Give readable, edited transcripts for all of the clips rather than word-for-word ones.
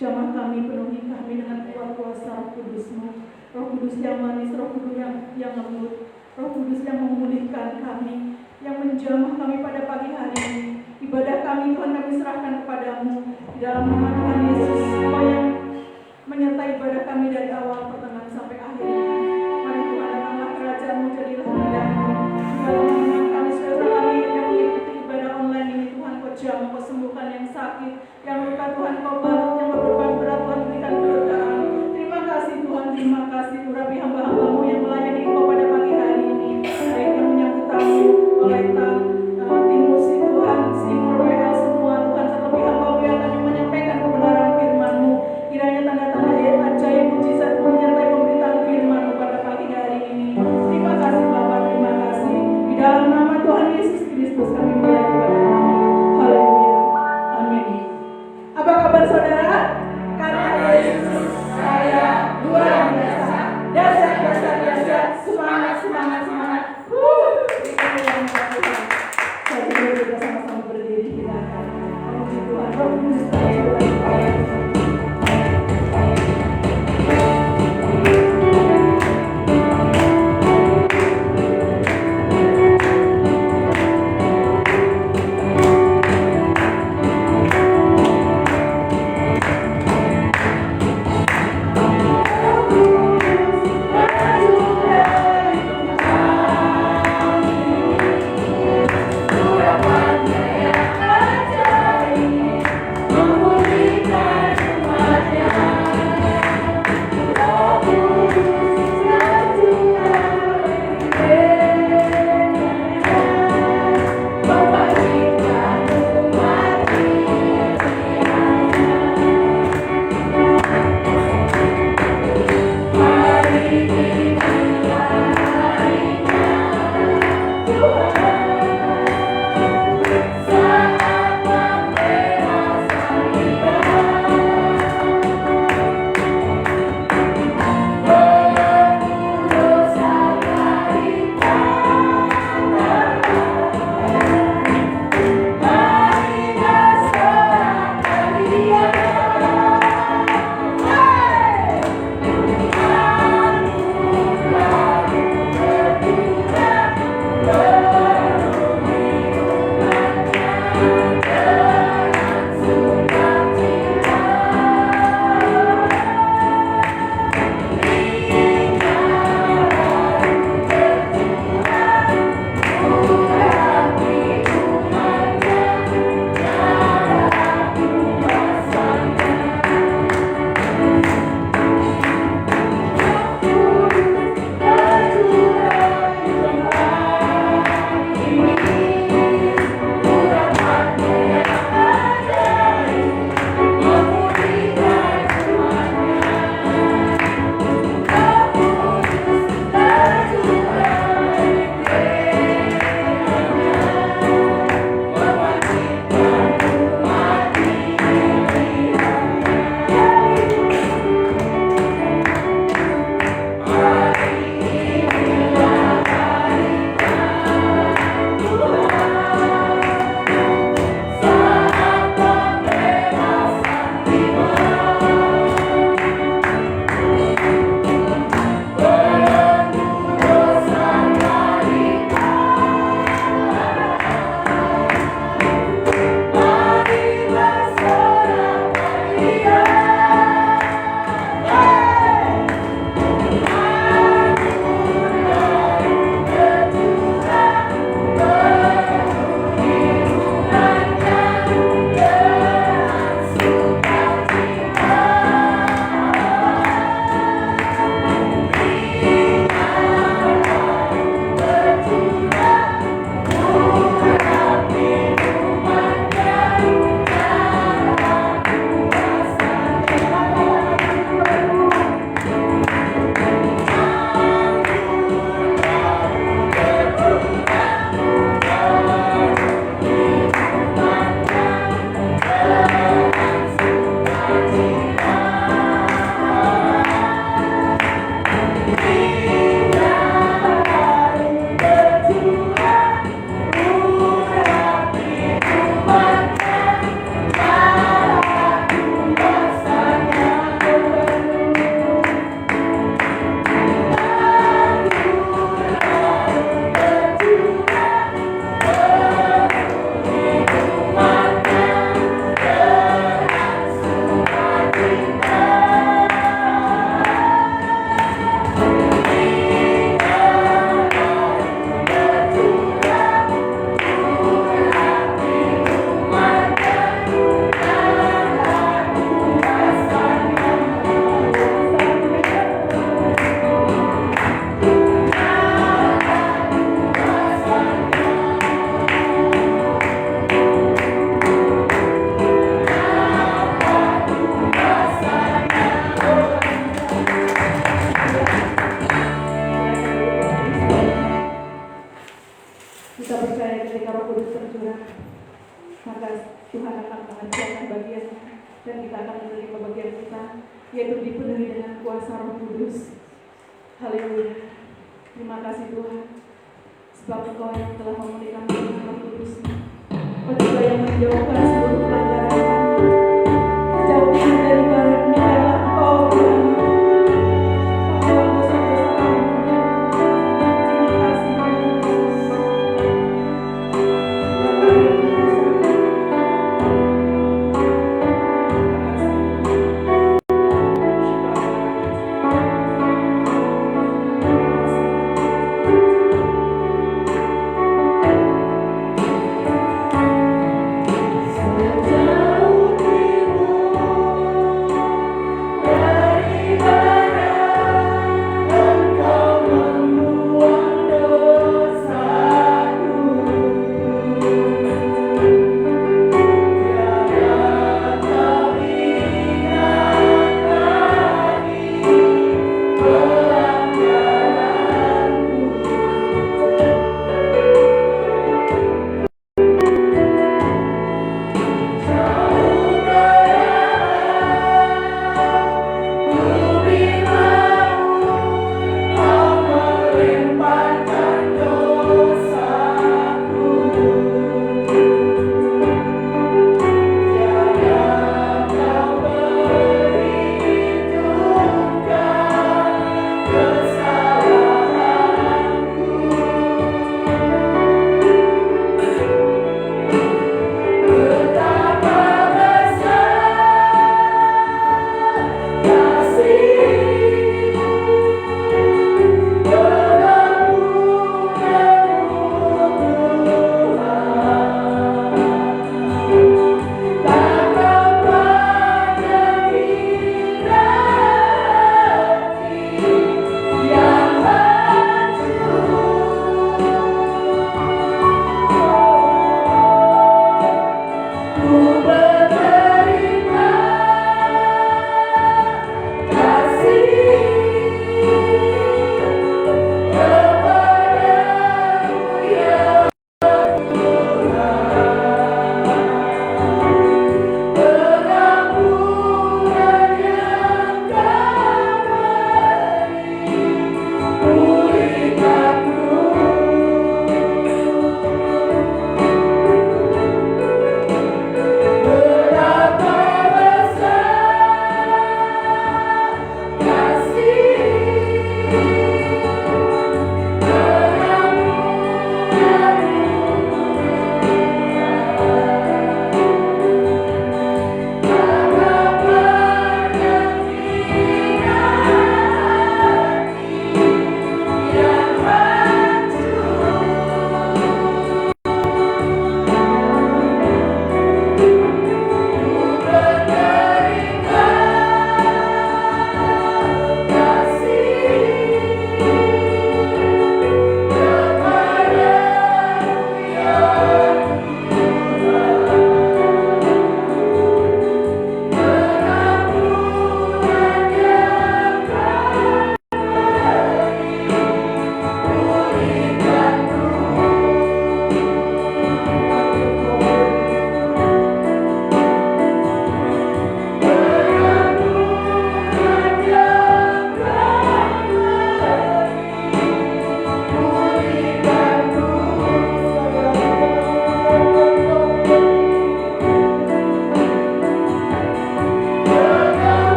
Jamah kami, penuhi kami dengan kuat kuasa Roh Kudus-Mu. Roh Kudus yang manis, Roh Kudus yang lembut, Roh Kudus yang memulihkan kami, yang menjamah kami pada pagi hari ini. Ibadah kami Tuhan kami serahkan kepadamu di dalam nama Tuhan Yesus, Kau yang menyertai ibadah kami dari awal, pertengahan sampai akhir. Mari Tuhan datanglah kerajaan-Mu, jadilah kehendak-Mu. Di dalam nama kami saudara kami yang mengikuti ibadah online ini, Tuhan Kau jamah, Kau sembuhkan yang sakit, yang luka Tuhan Kau balut, yang berbeban berat Tuhan berikan keledaan. Terima kasih Tuhan, terima kasih Urapi hamba-hamba-Mu yang melayani Engkau pada pagi hari ini. Baik yang menyambut tamu, Oleta, tim musik Tuhan, Simur, WL semua Tuhan, terlebih hamba-Mu yang akan menyampaikan kebenaran firman-Mu. Kiranya tanda-tanda ajaib mujizat menyertai pemberitaan firman-Mu pada pagi hari ini. Terima kasih Bapa, terima kasih. Di dalam nama Tuhan Yesus Kristus kami mulai ibadah kami. Haleluya. Amin. Apa kabar saudara? Karena Yesus saya luar biasa. Tuhan akan mengerjakan bagiannya, dan kita akan menerima bagian kita, yaitu dipenuhi dengan kuasa Roh Kudus. Haleluya. Terima kasih Tuhan, sebab Engkau yang telah memberikan dengan Roh Kudus, Engkau juga yang menjauhkan seluruh pelanggaran kami. Jauhkan dari baratnya adalah Engkau Tuhan. Pengampun dosa-dosa kami.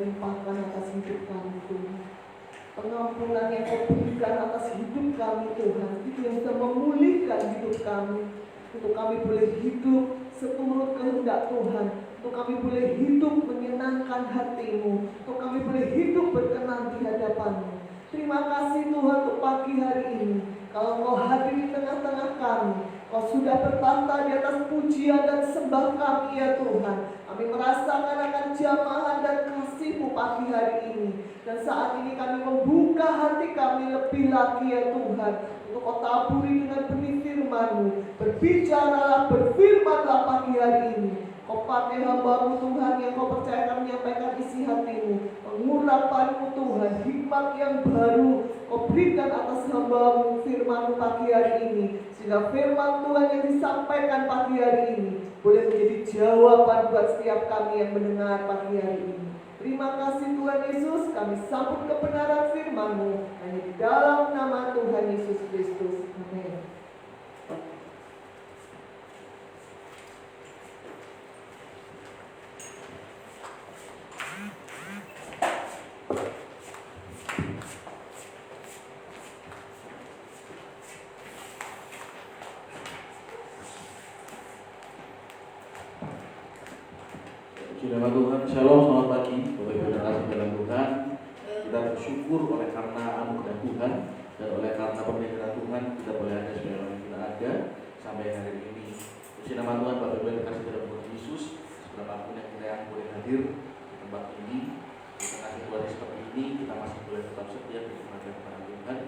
Terima kasih Yesus. Pengampunan yang Kau berikan atas hidup kami Tuhan, itu yang sudah memulihkan hidup kami, untuk kami boleh hidup seturut kehendak Tuhan, untuk kami boleh hidup menyenangkan hati-Mu, untuk kami boleh hidup berkenan di hadapan-Mu. Terima kasih Tuhan untuk pagi hari ini. Kalau Kau hadir di tengah-tengah kami, Kau sudah bertahta di atas pujian pujian dan sembah kami ya Tuhan. Kami merasakan akan jamahan dan kasih-Mu pagi hari ini. Dan saat ini kami membuka hati kami lebih lagi ya Tuhan, untuk Kau taburi dengan benih firman-Mu. Berbicaralah, berfirmanlah pagi hari ini. Kau pakai hamba-Mu Tuhan yang Kau percayakan menyampaikan isi hati-Mu. Mengurapan-Mu Tuhan, hikmat yang baru Kau berikan atas hamba-Mu firman-Mu pagi hari ini. Sehingga firman Tuhan yang disampaikan pagi hari ini boleh menjadi jawaban buat setiap kami yang mendengar pagi hari ini. Terima kasih Tuhan Yesus, kami sambut kebenaran firman-Mu hanya di dalam nama Tuhan Yesus Kristus. Amin. Nama Tuhan, Shalom, selamat pagi Bapak Ibu dan kasih dalam Tuhan. Kita bersyukur oleh karena anugerah Tuhan dan oleh karena pemeliharaan Tuhan kita boleh ada sebagai yang kita ada sampai hari ini. Puji nama Tuhan, Bapak Ibu dan kasih dalam Tuhan Yesus. Seberapapun yang kita yang boleh hadir di tempat ini, di tengah situasi seperti ini, kita masih boleh tetap setia kepada Tuhan.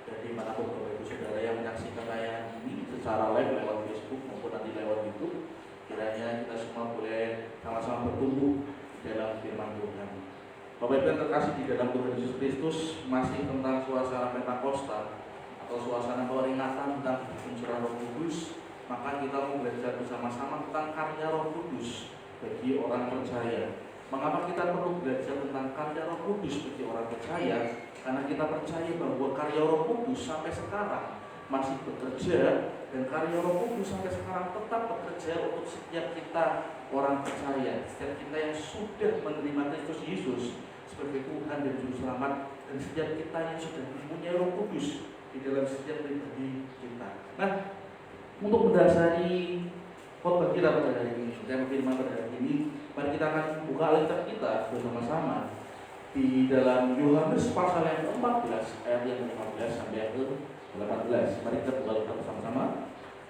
Dan dimanapun Bapak Ibu Saudara yang menyaksikan tayangan ini secara live lewat Facebook maupun nanti lewat YouTube, kiranya kita semua boleh sama-sama bertumbuh di dalam firman Tuhan. Bapak Ibu yang terkasih di dalam Tuhan Yesus Kristus, masih tentang suasana Pentakosta atau suasana peringatan tentang pencurahan Roh Kudus, maka kita mau belajar bersama-sama tentang karya Roh Kudus bagi orang percaya. Mengapa kita perlu belajar tentang karya Roh Kudus bagi orang percaya? Karena kita percaya bahwa karya Roh Kudus sampai sekarang masih bekerja, dan karya Roh Kudus sampai sekarang tetap bekerja untuk setiap kita orang percaya, setiap kita yang sudah menerima Kristus Yesus sebagai Tuhan dan Juru Selamat, dan setiap kita yang sudah mempunyai Roh Kudus di dalam setiap pribadi kita. Nah, untuk mendasari khotbah kita pada hari ini, tema firman pada hari ini, mari kita akan buka Alkitab kita bersama-sama di dalam Yohanes pasal yang ke-14 ayat yang ke-15 sampai yang ke-18. Mari kita buka Alkitab bersama-sama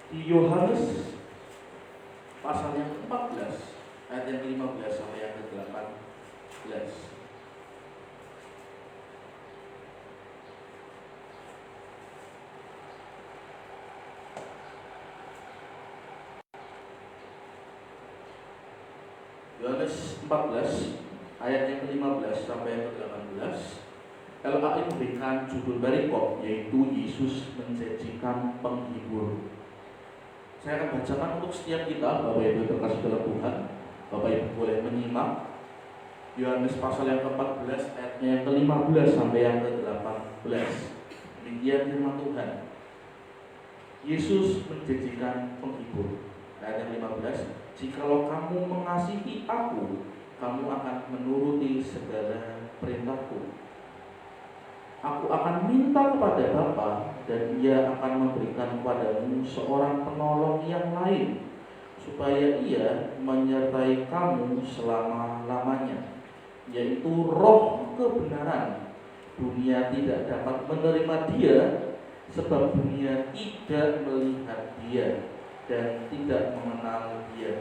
di Yohanes pasal yang ke-14 ayat yang ke-15 sampai yang ke-18. Yohanes 14 ayat yang ke-15 sampai yang ke-18. LKI memberikan judul perikop, yaitu Yesus menjanjikan penghibur. Saya akan bacakan untuk setiap kita, Bapak Ibu terkasih dalam Tuhan. Bapak Ibu boleh menyimak Yohanes pasal yang ke-14 ayatnya yang ke-15 sampai yang ke-18. Demikian firman Tuhan. Yesus menjanjikan penghibur. Ayat yang 15, jikalau kamu mengasihi aku, kamu akan menuruti segala perintahku. Aku akan minta kepada Bapa, dan Ia akan memberikan kepadamu seorang penolong yang lain, supaya Ia menyertai kamu selama-lamanya, yaitu Roh kebenaran. Dunia tidak dapat menerima Dia, sebab dunia tidak melihat Dia dan tidak mengenal Dia.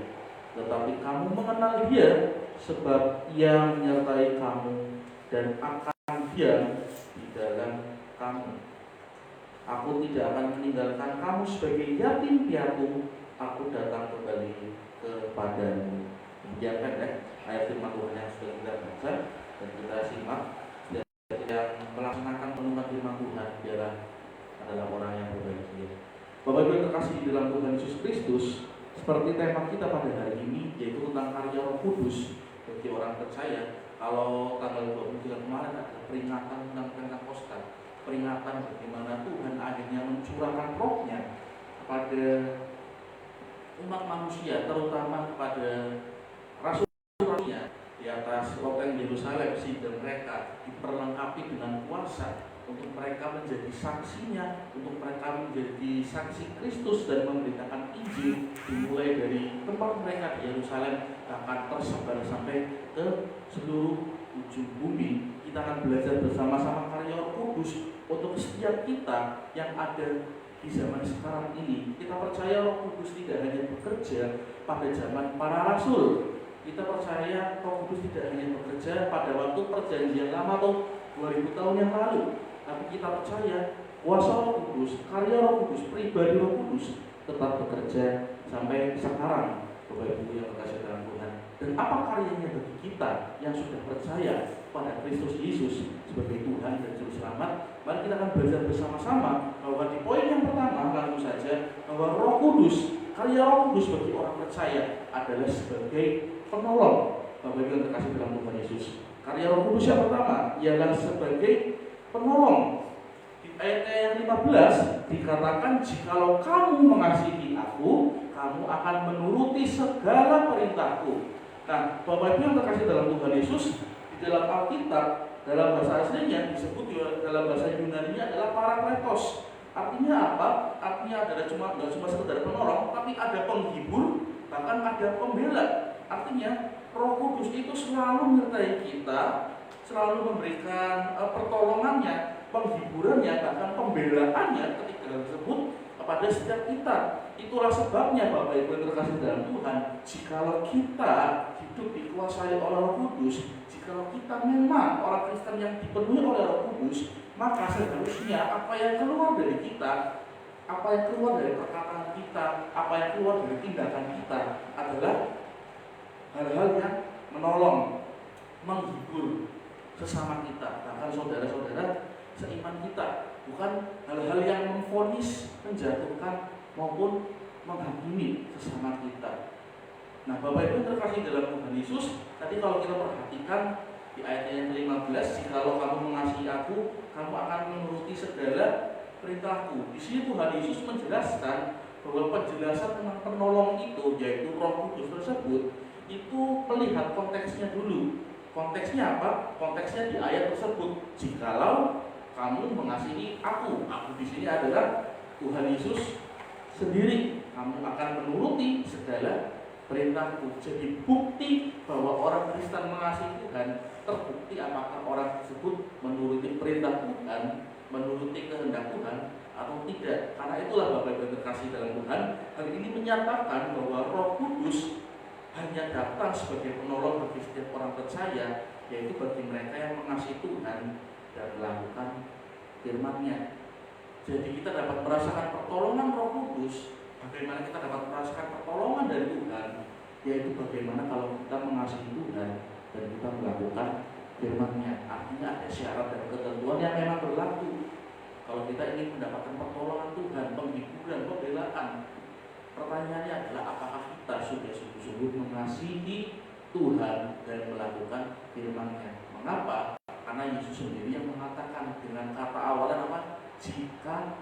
Tetapi kamu mengenal Dia, sebab Ia menyertai kamu dan akan diam di dalam kamu. Aku tidak akan meninggalkan kamu sebagai yatim piatu. Aku datang kembali kepadamu. Demikian kan ya ayat firman Tuhan yang sudah kita baca dan kita simak. Dan yang melaksanakan penuhan firman Tuhan adalah orang yang berbahagia. Bapak Ibu yang terkasih di dalam Tuhan Yesus Kristus, seperti tema kita pada hari ini, yaitu tentang karya Roh Kudus bagi orang percaya. Kalau tanggal 23 kemarin ada peringatan tentang Pentakosta, peringatan bagaimana Tuhan akhirnya mencurahkan Roh-Nya kepada umat manusia, terutama kepada rasul-rasulnya di atas loteng Yerusalem, sehingga mereka diperlengkapi dengan kuasa untuk mereka menjadi saksinya, untuk mereka menjadi saksi Kristus dan memberitakan Injil, dimulai dari tempat mereka di Yerusalem akan tersebar sampai ke seluruh ujung bumi. Kita akan belajar bersama-sama karya Roh Kudus untuk setiap kita yang ada di di zaman sekarang ini. Kita percaya Roh Kudus tidak hanya bekerja pada zaman para rasul. Kita percaya Roh Kudus tidak hanya bekerja pada waktu perjanjian lama atau 2000 tahun yang lalu. Tapi kita percaya kuasa Roh Kudus, karya Roh Kudus, pribadi Roh Kudus tetap bekerja sampai sekarang, Bapak Ibu yang terkasih dalam Tuhan. Dan apa karyanya bagi kita yang sudah percaya pada Kristus Yesus sebagai Tuhan dan Juru Selamat? Mari kita akan belajar bersama-sama bahwa di poin yang pertama langsung saja bahwa Roh Kudus, karya Roh Kudus bagi orang percaya adalah sebagai penolong. Bapak Ibu yang terkasih dalam Tuhan Yesus, karya Roh Kudus yang pertama ialah sebagai penolong. Di ayat yang 15 dikatakan, jikalau kamu mengasihi aku, kamu akan menuruti segala perintahku. Nah, Bapak Ibu yang terkasih dalam Tuhan Yesus, di dalam Alkitab, dalam bahasa aslinya disebut dalam bahasa Yunani adalah parakletos. Artinya apa? Artinya adalah nggak cuma sekedar penolong, tapi ada penghibur, bahkan ada pembela. Artinya Roh Kudus itu selalu menyertai kita, selalu memberikan pertolongannya, penghiburannya, bahkan pembelaannya ketika tersebut kepada setiap kita. Itulah sebabnya Bapak Ibu yang terkasih dalam Tuhan, jikalau kita hidup dikuasai oleh Roh Kudus, jikalau kita memang orang Kristen yang dipenuhi oleh Roh Kudus, maka seharusnya apa yang keluar dari kita, apa yang keluar dari perkataan kita, apa yang keluar dari tindakan kita adalah hal-hal yang menolong, menghibur sesama kita, bahkan saudara-saudara seiman kita, bukan hal-hal yang memvonis, menjatuhkan maupun menghakimi sesama kita. Nah, Bapak Ibu terkasih dalam Tuhan Yesus, tadi kalau kita perhatikan di ayat yang ke-15, jikalau kamu mengasihi aku, kamu akan menuruti segala perintahku. Di sini Tuhan Yesus menjelaskan bahwa penjelasan tentang penolong itu, yaitu Roh Kudus tersebut, itu melihat konteksnya dulu. Konteksnya apa? Konteksnya di ayat tersebut, jikalau kamu mengasihi aku. Aku di sini adalah Tuhan Yesus sendiri. Kamu akan menuruti segala perintahku. Jadi bukti bahwa orang Kristen mengasihi Tuhan terbukti apakah orang tersebut menuruti perintah Tuhan, menuruti kehendak Tuhan atau tidak. Karena itulah Bapak Ibu terkasih dalam Tuhan, hal ini menyatakan bahwa Roh Kudus hanya datang sebagai penolong bagi setiap orang percaya, yaitu bagi mereka yang mengasihi Tuhan dan melakukan firman-Nya. Jadi kita dapat merasakan pertolongan Roh Kudus. Bagaimana kita dapat merasakan pertolongan dari Tuhan, yaitu bagaimana kalau kita mengasihi Tuhan dan kita melakukan firman-Nya. Artinya ada syarat dan ketentuan yang memang berlaku. Kalau kita ingin mendapatkan pertolongan Tuhan, penghiburan, pembelaan, pertanyaannya adalah apakah kita sudah sungguh-sungguh mengasihi Tuhan dan melakukan firman-Nya. Mengapa? Karena Yesus sendiri yang mengatakan dengan kata awalan apa? Jika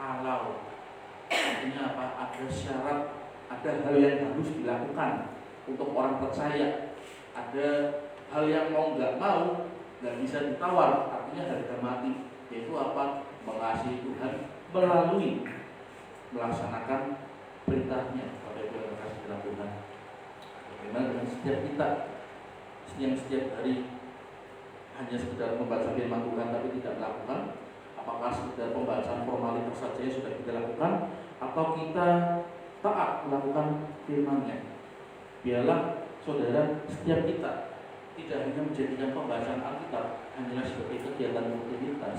kalau. Artinya apa? Ada syarat, ada hal yang harus dilakukan untuk orang percaya. Ada hal yang mau nggak mau nggak bisa ditawar. Artinya harga mati. Yaitu apa? Mengasihi Tuhan melalui melaksanakan perintahnya. Bapak Ibu yang terkasih dalam Tuhan, bagaimana dengan setiap kita yang setiap hari hanya sekedar membaca firman Tuhan tapi tidak melakukan? Apakah sekedar pembacaan formalitas saja yang sudah kita lakukan, atau kita taat melakukan firman-Nya? Biarlah saudara, setiap kita tidak hanya menjadikan pembacaan Alkitab hanyalah sebagai kegiatan rutinitas,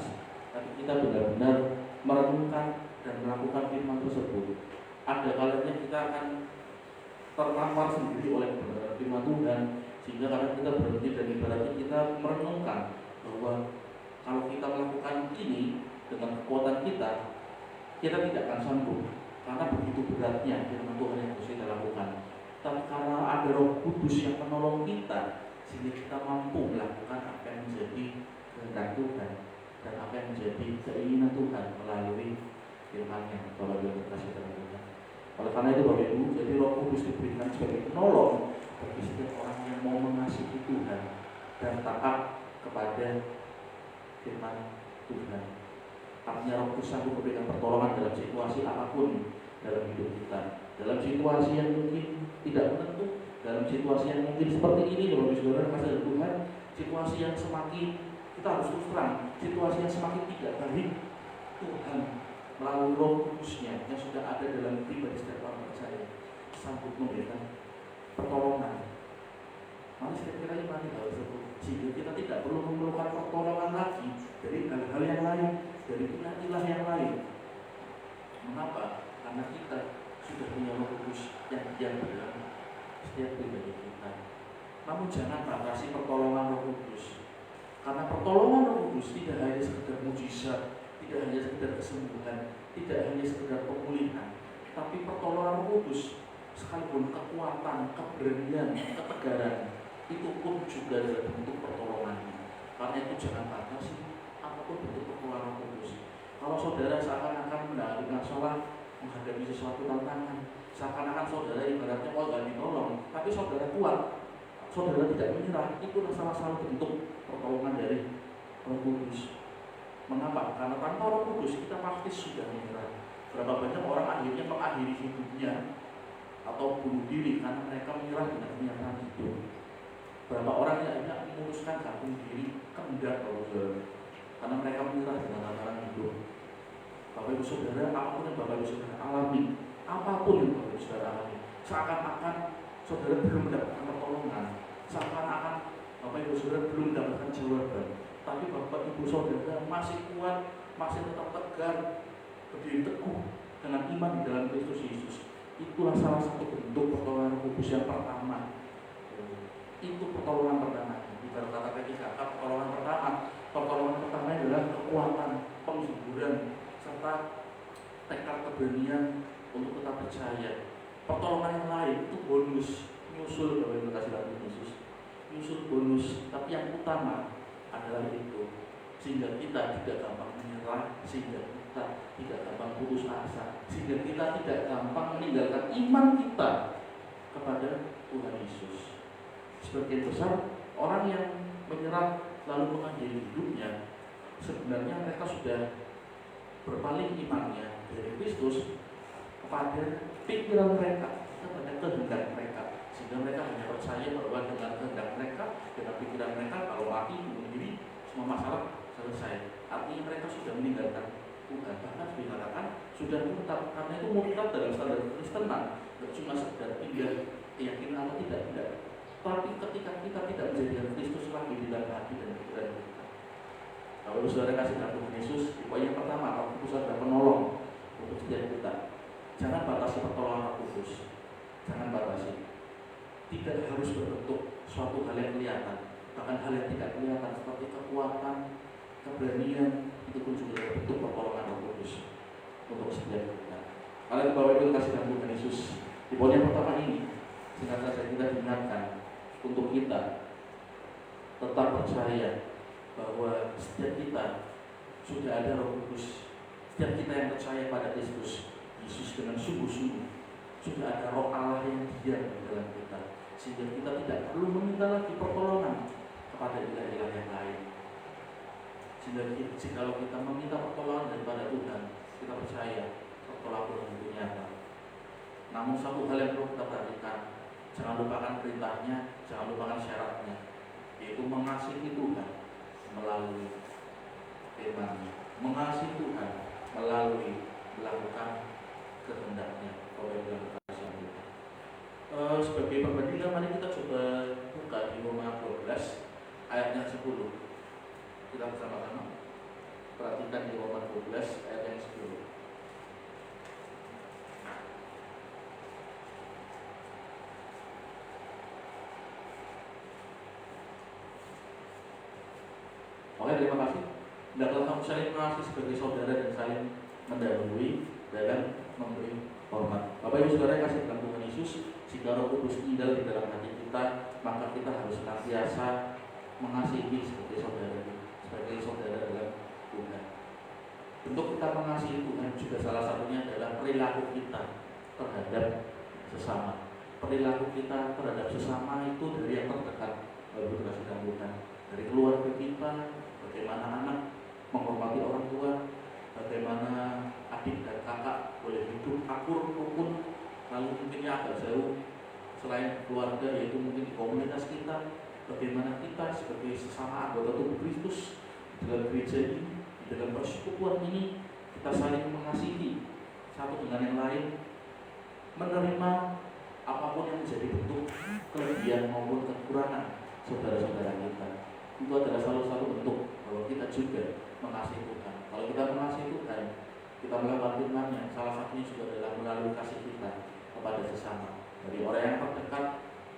tapi kita benar-benar merenungkan dan melakukan firman tersebut. Ada kalanya kita akan terpapar sendiri oleh firman Tuhan, sehingga kadang kita berhenti dan ibaratnya kita merenungkan bahwa kalau kita melakukan ini dengan kekuatan kita tidak akan sanggup, karena begitu beratnya firman Tuhan yang harus kita lakukan. Tapi karena ada Roh Kudus yang menolong kita, sehingga kita mampu melakukan apa yang menjadi kehendak Tuhan dan apa yang menjadi keinginan Tuhan melalui firman-Nya. Bapak Ibu terkasih dalam Tuhan, oleh karena itu Bapak Ibu, jadi Roh Kudus diberikan sebagai penolong bagi setiap orang yang mau mengasihi Tuhan dan taat kepada firman Tuhan. Artinya Roh Kudus sanggup memberikan pertolongan dalam situasi apapun dalam hidup kita, dalam situasi yang mungkin tidak menentu, dalam situasi yang mungkin seperti ini, Bapak Ibu Saudara kasih Tuhan, situasi yang semakin, kita harus terus terang, situasi yang semakin tidak baik, Tuhan melalui Roh Kudus-Nya yang sudah ada dalam pribadi setiap orang percaya sanggup memberikan pertolongan. Mari kira-kira imani hal tersebut sehingga kita tidak perlu memerlukan pertolongan lagi dari hal-hal yang lain, dari ilah yang lain. Mengapa? Karena kita sudah punya Roh Kudus yang diam dalam setiap pribadi kita. Namun jangan batasi pertolongan Roh Kudus, karena pertolongan Roh Kudus tidak hanya sekedar mujizat, tidak hanya sekedar kesembuhan, tidak hanya sekedar pemulihan, tapi pertolongan Roh Kudus sekalipun kekuatan, keberanian, ketegaran itu pun juga adalah bentuk pertolongan. Karena itu jangan batasi apapun bentuk pertolongan Roh Kudus. Kalau saudara seakan-akan menghadapi masalah, menghadapi sesuatu tantangan, seakan-akan saudara ibaratnya mau gak ditolong, tapi saudara kuat, saudara tidak menyerah, itu salah satu bentuk pertolongan dari Roh Kudus. Mengapa? Karena tanpa Roh Kudus kita pasti sudah menyerah. Berapa banyak orang akhirnya mengakhiri hidupnya atau bunuh diri karena mereka menyerah dengan kenyataan hidup. Berapa orang yang akhirnya memutuskan gantung diri kehendak Allah karena mereka menyerah dengan tataran hidup. Bapak Ibu Saudara, apapun yang Bapak Ibu Saudara alami, apapun yang Bapak Ibu Saudara alami, seakan-akan saudara belum mendapatkan pertolongan, seakan-akan Bapak Ibu Saudara belum mendapatkan jawaban, tapi Bapak Ibu Saudara masih kuat, masih tetap tegar, berdiri teguh dengan iman di dalam Kristus Yesus. Itulah salah satu bentuk pertolongan Kudus yang pertama. Itu pertolongan pertama. Ibarat kata ketika pertolongan pertama adalah kekuatan, penghiburan, serta tekad keberanian untuk tetap percaya. Pertolongan yang lain itu bonus, nyusul Bapak Ibu kasih Tuhan Yesus, nyusul bonus. Tapi yang utama adalah itu, sehingga kita tidak gampang menyerah, sehingga kita tidak gampang putus asa, sehingga kita tidak gampang meninggalkan iman kita kepada Tuhan Yesus. Sebagian besar orang yang menyerah lalu mengakhiri hidupnya, sebenarnya mereka sudah berpaling imannya dari Kristus kepada pikiran mereka, kepada kehendak mereka, sehingga mereka hanya percaya bahwa dengan kehendak mereka, dengan pikiran mereka, kalau mati bunuh diri semua masalah selesai. Artinya mereka sudah meninggalkan Tuhan, bahkan dikatakan sudah murtad. Karena itu murtad dalam standar Kristenan tidak cuma sekedar pindah keyakinan atau tidak, tapi ketika kita tidak menjadikan Kristus lagi di dalam hati dan pikiran kita. Kalau saudara kasih Tuhan Yesus, poin yang pertama, Roh Kudus adalah penolong untuk setiap kita. Jangan batasi pertolongan Roh Kudus, jangan batasi. Tidak harus berbentuk suatu hal yang kelihatan, bahkan hal yang tidak kelihatan seperti kekuatan, keberanian, itu pun juga bentuk pertolongan Roh Kudus untuk setiap kita. Kalian Bapak Ibu kasih Tuhan Yesus, di poin yang pertama ini, singkat saja kita diingatkan untuk kita tetap percaya bahwa setiap kita sudah ada Roh Kudus. Setiap kita yang percaya pada Kristus Yesus dengan sungguh-sungguh, sudah ada Roh Allah yang diam di dalam kita, sehingga kita tidak perlu meminta lagi pertolongan kepada ilah-ilah yang lain. Sehingga jika kita meminta pertolongan daripada Tuhan, kita percaya pertolongan Tuhan itu nyata. Namun satu hal yang perlu kita perhatikan, jangan lupakan perintahnya, jangan lupakan syaratnya, yaitu mengasihi Tuhan melalui firman-Nya, mengasihi Tuhan melalui melakukan kehendaknya. Sebagai perbandingan, mari kita coba buka di Roma 12 ayatnya 10. Kita bersama-sama perhatikan di Roma 12 ayat yang 10. Oke, terima kasih. Hendaklah kamu saling mengasihi sebagai saudara dan saling mendahului dalam memberi hormat. Bapak Ibu Saudara yang kasih dalam Tuhan Yesus, jika Roh Kudus tinggal di dalam hati kita, maka kita harus senantiasa mengasihi sebagai saudara dalam Tuhan. Bentuk kita mengasihi Tuhan juga salah satunya adalah perilaku kita terhadap sesama. Perilaku kita terhadap sesama itu dari yang terdekat, Bapak Ibu kasih dalam Tuhan, dari keluarga kita, bagaimana anak menghormati orang tua, bagaimana adik dan kakak boleh hidup akur, rukun, lalu mungkinnya agak jauh selain keluarga, yaitu mungkin di komunitas kita, bagaimana kita sebagai sesama anggota tubuh Kristus di dalam gereja ini, di dalam persekutuan ini, kita kita saling mengasihi satu dengan yang lain, menerima apapun yang menjadi bentuk kelebihan maupun kekurangan saudara-saudara kita. Itu adalah salah satu bentuk bahwa kita juga mengasihi Tuhan. Kalau kita mengasihi Tuhan, kita melakukan firman-Nya, salah satunya juga adalah melalui kasih kita kepada sesama. Dari orang yang terdekat,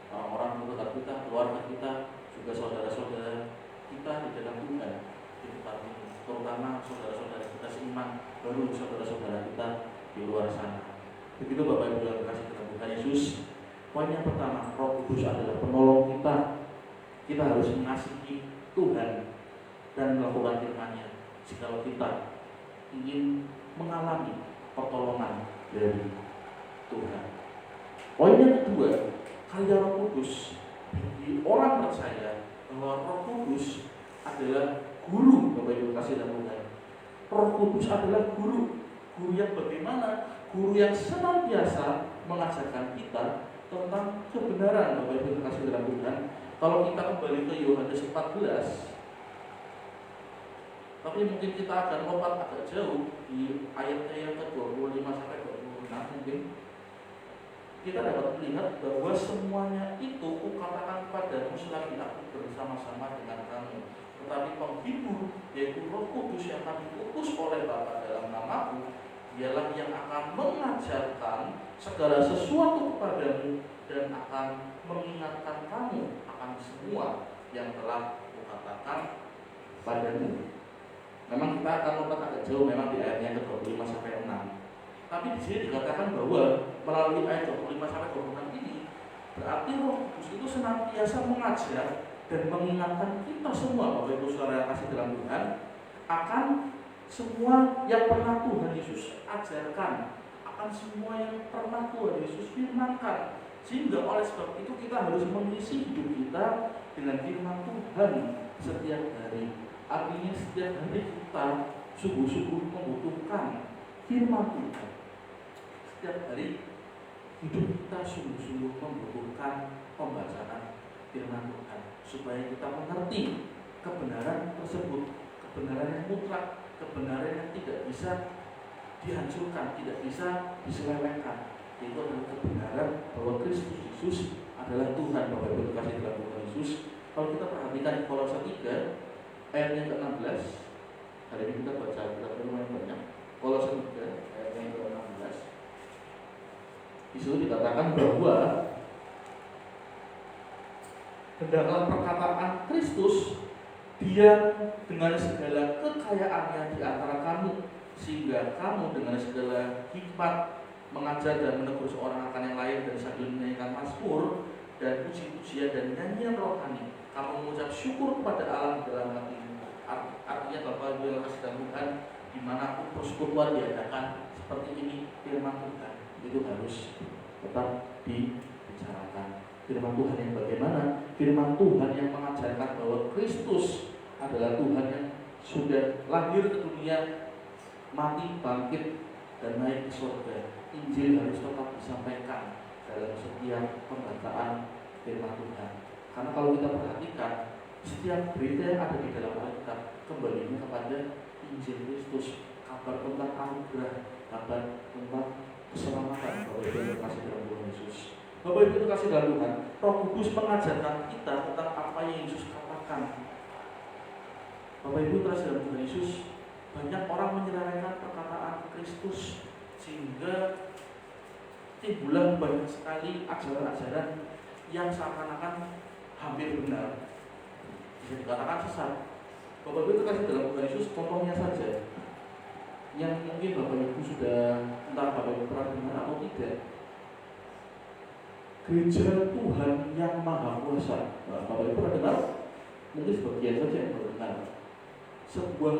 orang-orang terdekat kita, keluarga kita, juga saudara-saudara kita di dalam Tuhan di tempat ini, terutama saudara-saudara kita seiman, baru saudara-saudara kita di luar sana. Begitu Bapak Ibu yang dikasihi dalam Tuhan Yesus. Poin yang pertama, Roh Kudus adalah penolong kita. Kita harus mengasihi Tuhan dan melakukan firman-Nya jikalau kita ingin mengalami pertolongan dari Tuhan. Poin yang kedua, karya Roh Kudus. Bagi orang percaya bahwa Roh Kudus adalah guru. Bapak Ibu kasih dalam Tuhan, Roh Kudus adalah guru. Guru yang bagaimana? Guru yang senantiasa mengajarkan kita tentang kebenaran. Bapak Ibu kasih dalam Tuhan. Kalau kita kembali ke Yohanes 14, tapi mungkin kita akan lompat agak jauh di ayatnya yang ke-25 sampai 26 mungkin. Kita dapat melihat bahwa semuanya itu kukatakan kepadamu selagi aku bersama-sama dengan kamu. Tetapi penghibur, yaitu Roh Kudus yang akan diutus oleh Bapa dalam namaku, dialah yang akan mengajarkan segala sesuatu kepadamu dan akan mengingatkan kamu akan semua yang telah kukatakan padamu. Memang kita akan lompat agak jauh memang di ayatnya ke-25 sampai 6. Tapi di sini dikatakan bahwa melalui ayat 25 sampai 26 ini berarti Roh Kudus itu senantiasa mengajar dan mengingatkan kita semua, Bapak Ibu Saudara yang kasih dalam Tuhan, akan semua yang pernah Tuhan Yesus ajarkan, akan semua yang pernah Tuhan Yesus firmankan. Sehingga oleh sebab itu kita harus mengisi hidup kita dengan firman Tuhan setiap hari. Artinya setiap hari kita sungguh-sungguh membutuhkan firman Tuhan. Setiap hari hidup kita sungguh-sungguh membutuhkan pembacaan firman Tuhan supaya kita mengerti kebenaran tersebut, kebenaran yang mutlak, kebenaran yang tidak bisa dihancurkan, tidak bisa diselewengkan. Itu adalah kebenaran bahwa Kristus Yesus adalah Tuhan. Bapak Ibu kasih dalam Tuhan Yesus. Kalau kita perhatikan di Kolose 3 ayat yang ke-16, hari ini kita baca kita lumayan banyak. Kolose 3 ayat yang ke-16. Di situ dikatakan bahwa hendaklah perkataan Kristus diam dengan segala kekayaannya di antara kamu, sehingga kamu dengan segala hikmat mengajar dan menegur seorang akan yang lain dan sambil menyanyikan mazmur dan puji-pujian dan nyanyian rohani, kamu mengucap syukur kepada Allah dalam hatimu. Artinya Bapak Ibu yang kasih Tuhan, di mana persekutuan diadakan seperti ini, firman Tuhan itu harus tetap dibicarakan. Firman Tuhan yang bagaimana? Firman Tuhan yang mengajarkan bahwa Kristus adalah Tuhan yang sudah lahir ke dunia, mati, bangkit, dan naik ke surga. Injil harus tetap disampaikan dalam setiap pembacaan firman Tuhan. Karena kalau kita perhatikan, setiap berita yang ada di dalam Alkitab kembalinya kepada Injil Kristus, kabar tentang anugerah, kabar tentang keselamatan. Bapak Ibu yang kasih dalam Tuhan Yesus. Bapak Ibu yang kasih dalam Tuhan, Roh Kudus mengajarkan kita tentang apa yang Yesus katakan. Bapak Ibu kasih dalam Tuhan Yesus, banyak orang menyelewengkan perkataan Kristus sehingga timbullah banyak sekali ajaran-ajaran yang seakan-akan hampir benar, bisa dikatakan sesat. Bapak Ibu kasih dalam Tuhan Yesus, contohnya saja yang mungkin Bapak Ibu sudah entah Bapak Ibu pernah dengar atau tidak, Gereja Tuhan yang Maha Kuasa. Bapak Ibu pernah dengar? Mungkin sebagian saja yang pernah dengar. Sebuah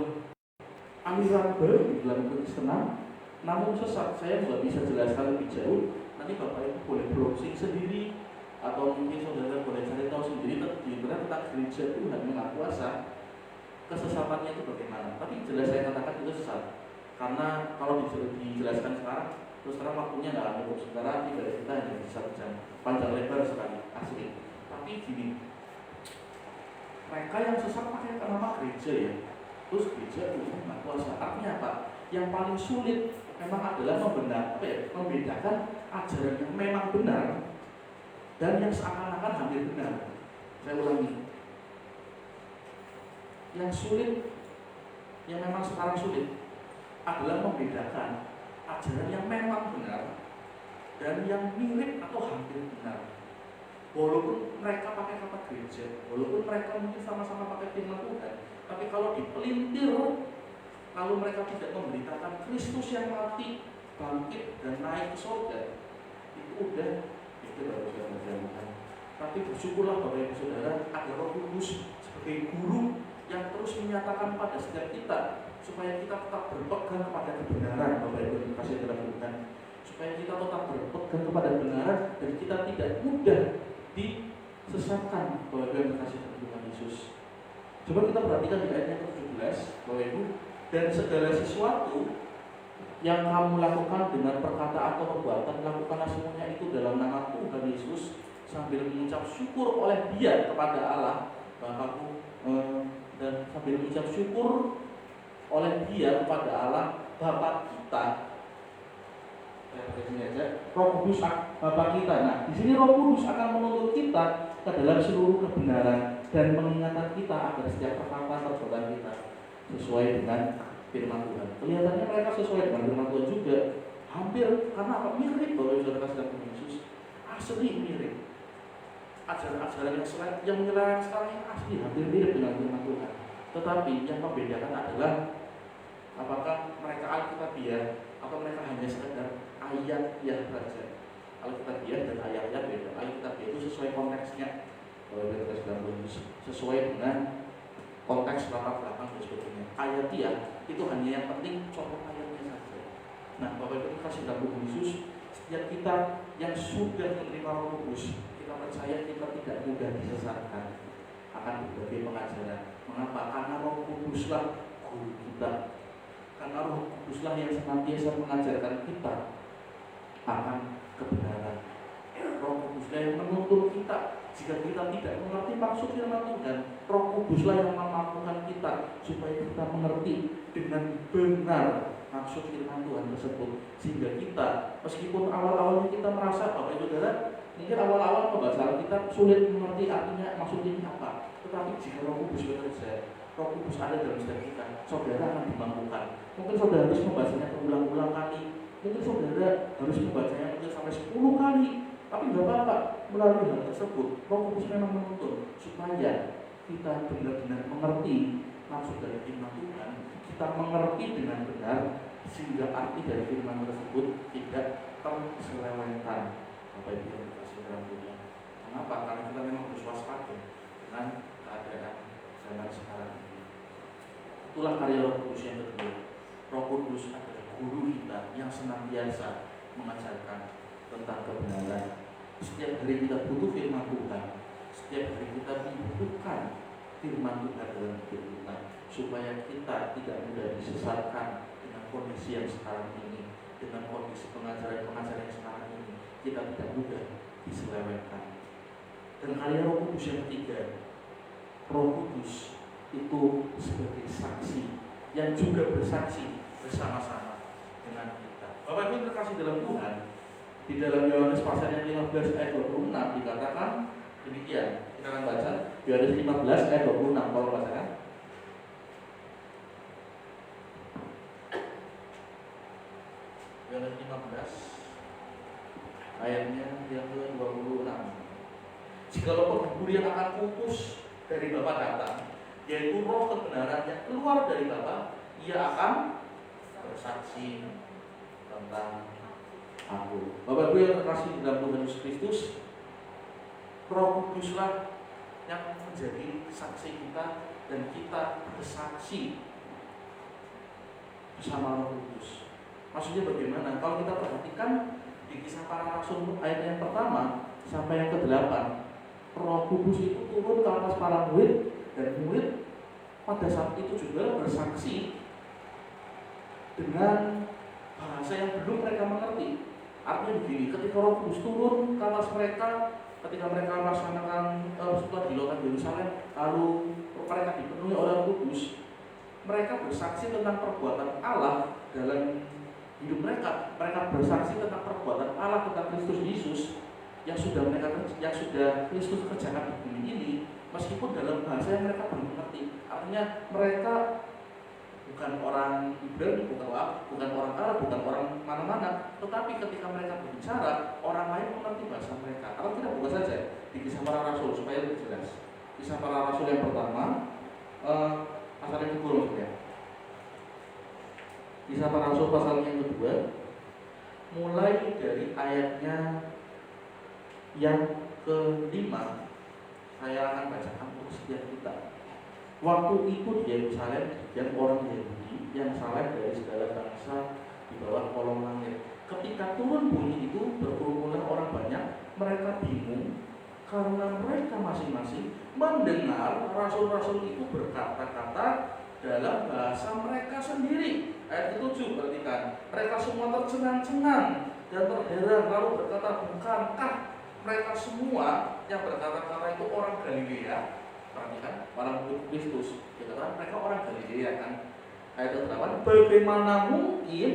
aliran baru dalam kekristenan, namun sesat. Saya nggak bisa jelaskan lebih jauh. Nanti Bapak Ibu boleh browsing sendiri atau mungkin saudara boleh cari tahu sendiri tentang Gereja Tuhan yang Maha Kuasa. Kesesatannya itu bagaimana? Tapi jelas saya katakan itu sesat. Karena kalau dijelaskan sekarang, terus terang waktunya nggak ada. Sekarang ibadah kita hanya di 1 jam, panjang lebar sekali, asli. Tapi gini, mereka yang sesat pakai nama gereja ya. Terus gereja Tuhan Maha Kuasa. Artinya apa? yang paling sulit memang adalah membedakan ajaran yang memang benar dan yang seakan-akan hampir benar. Saya ulangi, yang sulit, yang memang sekarang sulit adalah membedakan ajaran yang memang benar dan yang mirip atau hampir benar. Walaupun mereka pakai kata gereja, walaupun mereka mungkin sama-sama pakai firman Tuhan, tapi kalau dipelintir, kalau mereka tidak memberitakan Kristus yang mati, bangkit dan naik ke surga, itu baru saya berjalan. Tapi bersyukurlah Bapak Ibu Saudara, ada Roh Kudus sebagai guru yang terus menyatakan pada setiap kita supaya kita tetap berpegang kepada kebenaran. Bapak Ibu kasih dalam Tuhan, supaya kita tetap berpegang kepada kebenaran dan kita tidak mudah disesatkan. Bapak Ibu kasih dalam Tuhan Yesus. Coba kita perhatikan di ayat yang ke-17, Bapak Ibu. Dan segala sesuatu yang kamu lakukan dengan perkataan atau perbuatan, lakukanlah semuanya itu dalam nama Tuhan Yesus, sambil mengucap syukur oleh Dia kepada Allah Bapakku, dan sambil mengucap syukur oleh Dia kepada Allah Bapa kita. Roh Kudus Bapa kita. Nah, di sini Roh Kudus akan menuntut kita ke dalam seluruh kebenaran dan mengingatkan kita agar setiap perkataan perbuatan kita sesuai dengan firman Tuhan. Kelihatannya mereka sesuai dengan firman Tuhan juga, hampir, karena apa? Mirip. Bapak Ibu Saudara sedang Yesus, asli mirip. Ajaran-ajaran yang menyeleweng sekarang ini asli hampir mirip dengan firman Tuhan. Tetapi yang membedakan adalah apakah mereka Alkitabiah atau mereka hanya sekedar ayat-ayat saja. Alkitabiah dan ayat-ayat beda. Alkitabiah itu sesuai konteksnya, sesuai dengan konteks latar belakang dan sebagainya. Ayat-ayat itu hanya yang penting contoh ayatnya saja. Nah, Bapak Ibu kasih dalam Tuhan Yesus, setiap kita yang sudah menerima Roh Kudus, kita percaya kita tidak mudah disesatkan akan berbagai pengajaran. Mengapa? Karena Roh Kuduslah guru kita. Karena Roh Kuduslah yang senantiasa mengajarkan kita akan kebenaran. Roh Kuduslah yang menuntun kita jika kita tidak mengerti maksud firman Tuhan. Roh Kuduslah yang memampukan kita supaya kita mengerti dengan benar maksud firman Tuhan tersebut, sehingga kita, meskipun awal-awalnya kita merasa, Bapak Ibu Saudara, mungkin awal-awal membaca Alkitab sulit mengerti artinya maksud ini apa. Tetapi jika Roh Kudus bekerja, Roh Kudus ada dalam setiap kita, saudara akan dimampukan. Mungkin saudara harus membacanya berulang-ulang kali, mungkin saudara harus membacanya mungkin sampai 10 kali. Tapi nggak apa-apa, melalui hal tersebut Roh Kudus memang menuntun supaya kita benar-benar mengerti maksud dari firman Tuhan, kita mengerti dengan benar, sehingga arti dari firman tersebut tidak terselewengkan. Bapak Ibu yang dikasihi dalam Tuhan, mengapa? Karena kita memang harus waspada dengan keadaan zaman sekarang ini. Itulah karya Roh Kudus yang kedua. Roh Kudus adalah guru kita yang senantiasa mengajarkan tentang kebenaran. Setiap hari kita butuh firman Tuhan. Setiap hari kita membutuhkan firman Tuhan dalam hidup kita, supaya kita tidak mudah disesatkan dengan kondisi yang sekarang ini, dengan kondisi pengajaran-pengajaran yang sekarang ini. Kita tidak mudah diselewengkan. Dan karya Roh Kudus yang ketiga, Roh Kudus itu sebagai saksi yang juga bersaksi bersama-sama dengan kita. Bapak Ibu terkasih dalam Tuhan, di dalam Yohanes pasal yang 15 ayat 26 dikatakan demikian. Kita akan baca Yohanes 15 ayat 26. Kalau bacakan. Yohanes 15 ayatnya yang ke-26. Jikalau penghibur yang akan kutus dari Bapa datang, yaitu Roh kebenaran yang keluar dari Bapa, ia akan bersaksi tentang aku. Bapak Ibu yang terkasih dalam Tuhan Yesus Kristus, Roh Kuduslah yang menjadi saksi kita dan kita bersaksi bersama Roh Kudus. Maksudnya bagaimana? Kalau kita perhatikan di Kisah Para Rasul ayat yang pertama sampai yang ke-8, Roh Kudus itu turun ke atas para murid, dan murid pada saat itu juga bersaksi dengan bahasa yang belum mereka mengerti. Artinya begini, ketika Roh Kudus turun ke atas mereka, ketika mereka melaksanakan setelah di lautan Yerusalem, lalu mereka dipenuhi oleh Roh Kudus, mereka bersaksi tentang perbuatan Allah dalam hidup mereka. Mereka bersaksi tentang perbuatan Allah, tentang Kristus Yesus yang sudah Kristus kerjakan di bumi ini, meskipun dalam bahasa yang mereka belum mengerti. Artinya mereka bukan orang Ibrani, bukan orang Arab, bukan orang mana-mana, tetapi ketika mereka berbicara, orang lain mengerti bahasa mereka. Kalau kita buka saja di Kisah Para Rasul supaya lebih jelas. Kisah Para Rasul yang pertama, pasal yang kedua ya. Kisah Para Rasul pasal yang kedua, mulai dari ayatnya yang kelima, saya akan bacakan untuk setiap kita. Waktu itu di Yerusalem dan orang Yahudi yang saleh dari segala bangsa di bawah kolong langit. Ketika turun bunyi itu, berkerumunan orang banyak. Mereka bingung karena mereka masing-masing mendengar rasul-rasul itu berkata-kata dalam bahasa mereka sendiri. Ayat 7, perhatikan. Mereka semua tercengang-cengang dan terheran, lalu berkata, bukankah mereka semua yang berkata-kata itu orang Galilea? Perhatikan, orang Kristus. Dikatakan mereka orang Galilea kan. Ayat 8, bagaimana mungkin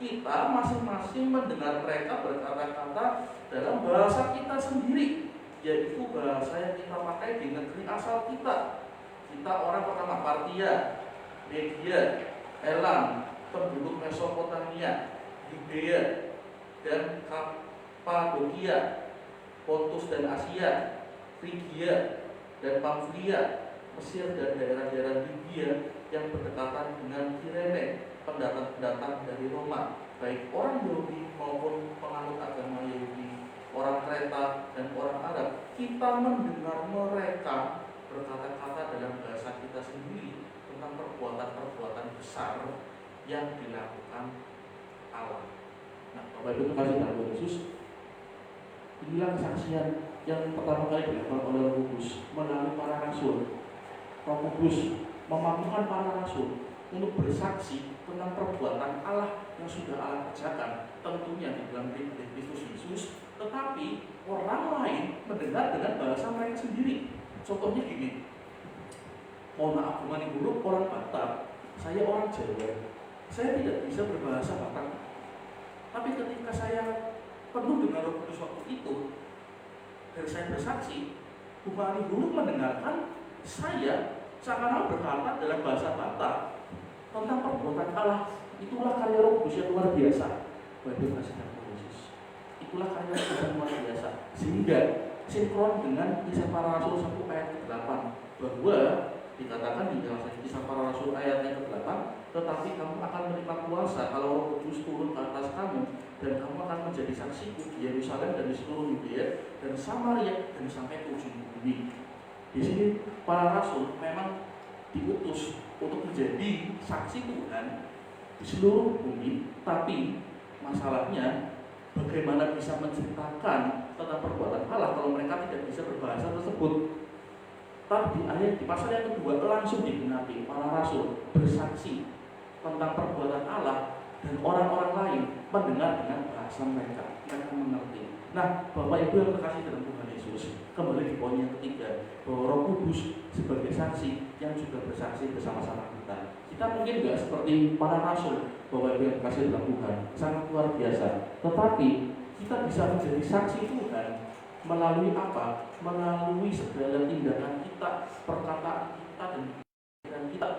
kita masing-masing mendengar mereka berkata-kata dalam bahasa kita sendiri, yaitu bahasa yang kita pakai di negeri asal kita. Kita orang pertama Partia, Media, Elam, penduduk Mesopotamia, Yudea, dan Kapadokia, Pontus dan Asia, Frigia dan Pamfilia, Mesir dan daerah-daerah Libya yang berdekatan dengan Kirene, pendatang-pendatang dari Roma, baik orang Yahudi maupun penganut agama Yahudi, orang Kreta dan orang Arab. Kita mendengar mereka berkata-kata dalam bahasa kita sendiri tentang perbuatan-perbuatan besar yang dilakukan Allah. Nah, Bapak Ibu kasih dalam Yesus, inilah kesaksian yang pertama kali dilakukan oleh Roh Kudus melalui para rasul. Roh Kudus memampukan para rasul untuk bersaksi tentang perbuatan Allah yang sudah Allah kerjakan, tentunya di dalam diri Kristus Yesus, tetapi orang lain mendengar dengan bahasa mereka sendiri. Contohnya gini, mohon maaf, bukan buruk orang Batak, saya orang Jawa, saya tidak bisa berbahasa Batak, tapi ketika saya penuh dengan Roh Kudus waktu itu, dan saya bersaksi, bukan buruk mendengarkan saya seakan-akan berkata dalam bahasa Batak tentang perbuatan Allah. Itulah karya Roh Kudus yang luar biasa. Bapak kasih Yesus. Itulah karya Roh Kudus yang luar biasa. Sehingga sinkron dengan Kisah Para Rasul 1 ayat ke-8, bahwa dikatakan di dalam Kisah Para Rasul ayat yang ke-8, tetapi kamu akan menerima kuasa kalau Roh Kudus turun ke atas kamu, dan kamu akan menjadi saksiku di Yerusalem dan di seluruh Yudea dan Samaria dan sampai ke ujung bumi. Di sini para rasul memang diutus untuk menjadi saksi Tuhan di seluruh bumi, tapi masalahnya bagaimana bisa menceritakan tentang perbuatan Allah kalau mereka tidak bisa berbahasa tersebut. Tapi di pasal yang kedua langsung digenapi, para rasul bersaksi tentang perbuatan Allah dan orang-orang lain mendengar dengan bahasa mereka mengerti. Nah, Bapak Ibu yang terkasih dalam Tuhan Yesus, kembali di poin yang ketiga, bahwa Roh Kudus sebagai saksi yang juga bersaksi bersama-sama kita. Kita mungkin tidak seperti para rasul, Bapak Ibu yang terkasih dalam Tuhan, sangat luar biasa. Tetapi kita bisa menjadi saksi Tuhan melalui apa? Melalui segala tindakan kita, perkataan kita, dan pikiran kita.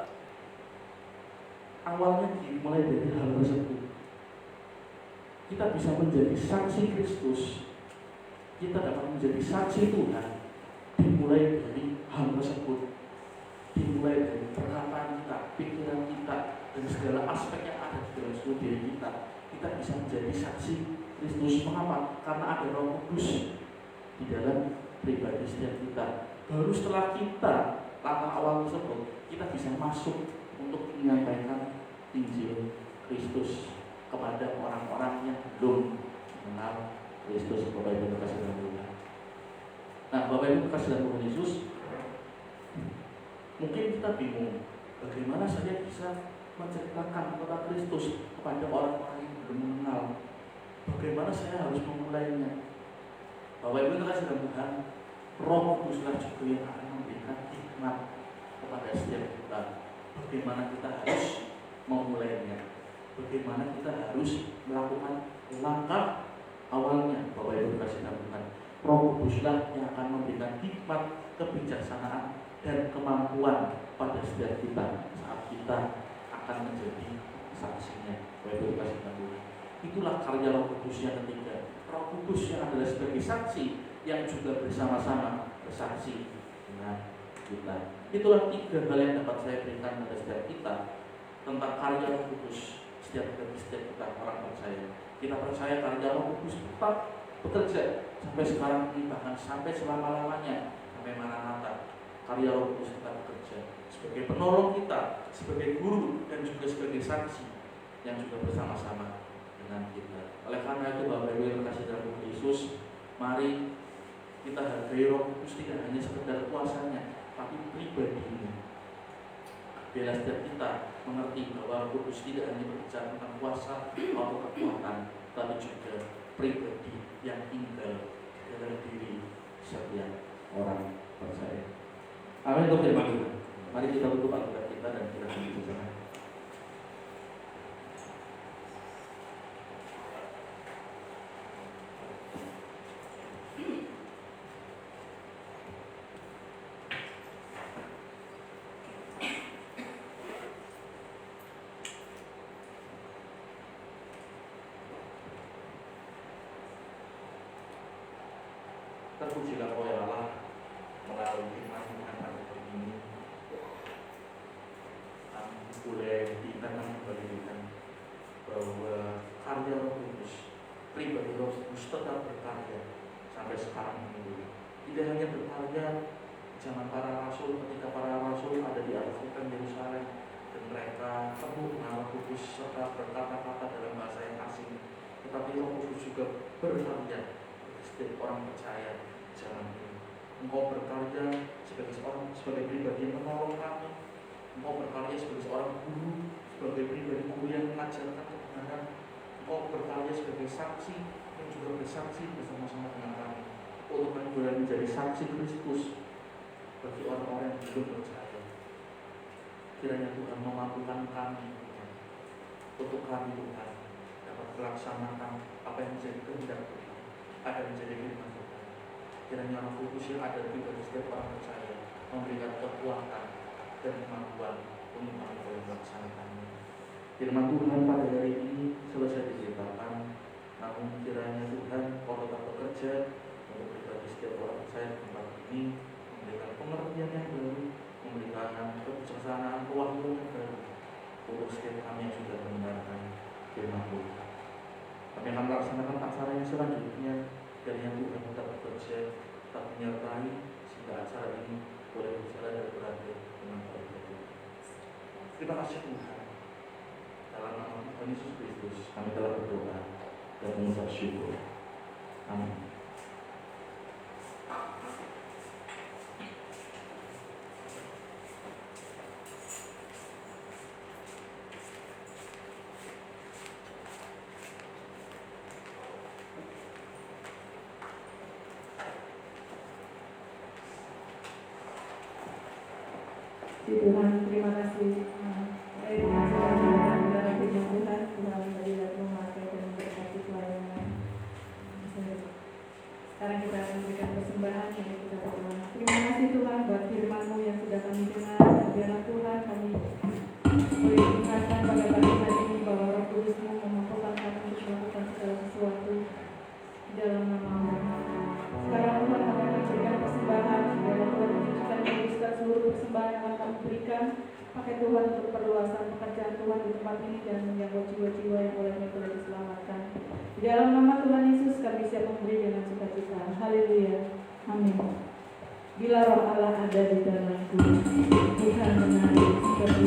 Awalnya dimulai dari hal tersebut. Kita bisa menjadi saksi Kristus, kita dapat menjadi saksi Tuhan dimulai dari hal tersebut, dimulai dari perkataan kita, pikiran kita, dan segala aspek yang ada di dalam seluruh diri kita. Kita bisa menjadi saksi Kristus. Mengapa? Karena ada Roh Kudus di dalam pribadi setiap kita. Baru setelah kita langkah awal tersebut, kita bisa masuk untuk menyampaikan Injil Kristus kepada orang-orang yang belum mengenal Kristus. Bapak Ibu terkasih dalam Tuhan. Nah, Bapak Ibu terkasih dalam Tuhan Yesus, mungkin kita bingung bagaimana saya bisa menceritakan tentang Kristus kepada orang-orang yang belum mengenal. Bagaimana saya harus memulainya? Bapak Ibu terkasih dalam Tuhan, Roh Kuduslah juga yang akan memberikan hikmat kepada setiap kita. Bagaimana kita harus memulainya? bagaimana kita harus melakukan langkah awalnya. Bapak Ibu kasih Tuhan, Roh Kuduslah yang akan memberikan hikmat, kebijaksanaan, dan kemampuan pada setiap kita saat kita akan menjadi saksinya. Bapak Ibu kasih Tuhan, itulah karya Roh Kudus yang ketiga. Roh Kudus yang adalah sebagai saksi yang juga bersama-sama bersaksi dengan kita. Itulah 3 hal yang dapat saya berikan pada setiap kita tentang karya Roh Kudus setiap kita orang percaya. Kita percaya karya Roh Kudus tetap bekerja sampai sekarang ini, bahkan sampai selama-lamanya, sampai Maranatha. Karya Roh Kudus tetap bekerja sebagai penolong kita, sebagai guru, dan juga sebagai saksi yang juga bersama-sama dengan kita. Oleh karena itu Bapak Ibu yang kasih dalam Tuhan Yesus, mari kita hargai Roh Kudus tidak hanya sekedar kuasanya, tapi pribadinya. Bila setiap kita mengerti bahwa Roh Kudus tidak hanya berbicara tentang kuasa atau kekuatan, tapi juga pribadi yang tinggal dalam diri setiap orang percaya. Amin untuk firman Tuhan. Mari kita tutup Alkitab kita dan kita bersama. Terpujilah Kau ya Allah, melalui firman Tuhan pada hari ini kami boleh diingatkan kembali bahwa karya Roh Kudus, pribadi Roh Kudus tetap berkarya sampai sekarang ini. Tidak hanya berkarya zaman para rasul, ketika para rasul ada di atas hutan Yerusalem dan mereka penuh dengan Roh Kudus serta berkata-kata dalam bahasa yang asing, tetapi Roh Kudus juga berkarya bagi setiap orang percaya zaman ini. Engkau berkarya sebagai pribadi yang menolong kami. Engkau berkarya sebagai seorang guru, sebagai pribadi guru yang mengajarkan kebenaran. Engkau berkarya sebagai saksi yang juga bersaksi bersama-sama dengan kami untuk kami boleh menjadi saksi Kristus bagi orang-orang yang belum percaya. Kiranya Tuhan memampukan kami untuk kami Tuhan dapat melaksanakan apa yang menjadi kehendak Tuhan, apa yang menjadi firman Tuhan. Kiranya Roh Kudus yang ada di dalam setiap orang percaya memberikan kekuatan dan kemampuan untuk kami boleh melaksanakannya. Firman Tuhan pada hari ini selesai diceritakan, namun kiranya Tuhan Kau tetap bekerja untuk pribadi setiap orang percaya di tempat ini, memberikan pengertian yang baru, memberikan kebijaksanaan, kewahyuan yang baru untuk setiap kami yang sudah mendengarkan firman Tuhan. Kami akan melaksanakan acara yang selanjutnya. Kiranya Tuhan tetap bekerja, tetap menyertai sehingga acara ini boleh berjalan dan berakhir dengan baik. Terima kasih Tuhan. Dalam nama Tuhan Yesus Kristus kami telah berdoa dan mengucap syukur. Amin. Tuhan, terima kasih. Terima kasih dalam firman Tuhan. Tuhan berilah memakai dan memberkati pelayanan. Sekarang kita akan memberikan persembahan yang kita berdoa. Terima kasih Tuhan buat firman-Mu yang sudah kami dengar. Biarlah Tuhan kami boleh mengingatkan pada pagi hari ini bahwa Roh Kudus-Mu memampukan kami untuk melakukan segala sesuatu di dalam nama-Mu. Sekarang Tuhan kami akan memberikan persembahan. Biarlah Tuhan menunjukkan meneruskan seluruh persembahan yang akan kami berikan. Pakai Tuhan untuk perluasan pekerjaan Tuhan di tempat ini dan menjangkau jiwa-jiwa yang olehnya telah diselamatkan. Di dalam nama Tuhan Yesus kami siap memberi dengan sukacita. Haleluya. Amin. Bila Roh Allah ada di dalamku, Tuhan menarik seperti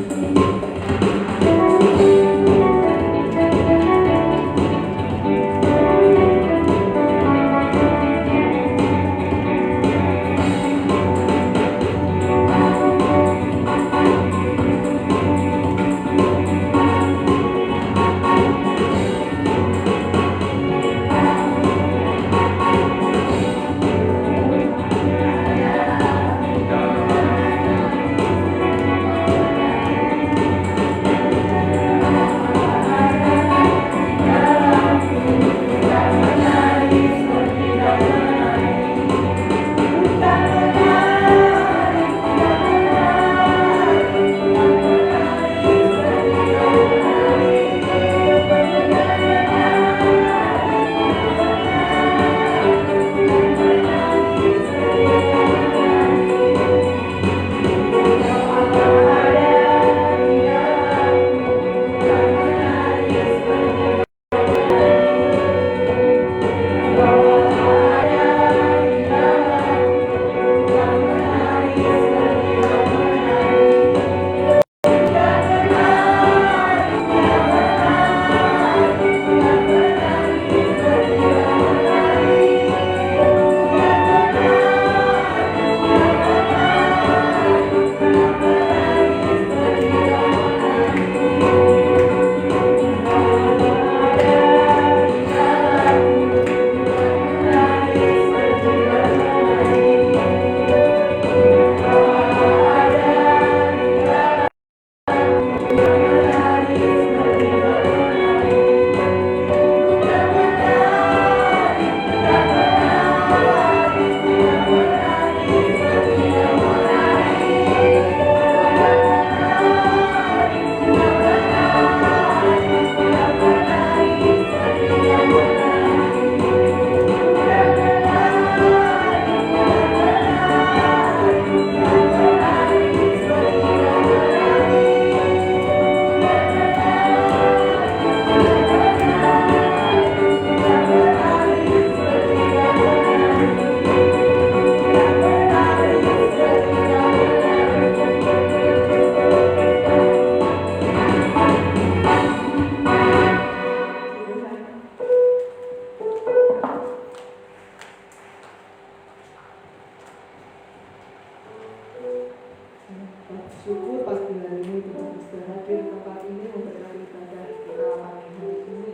Syukur pagi hari ini Tuhan sudah hadir di tempat ini memberkati ibadah kita pagi hari ini.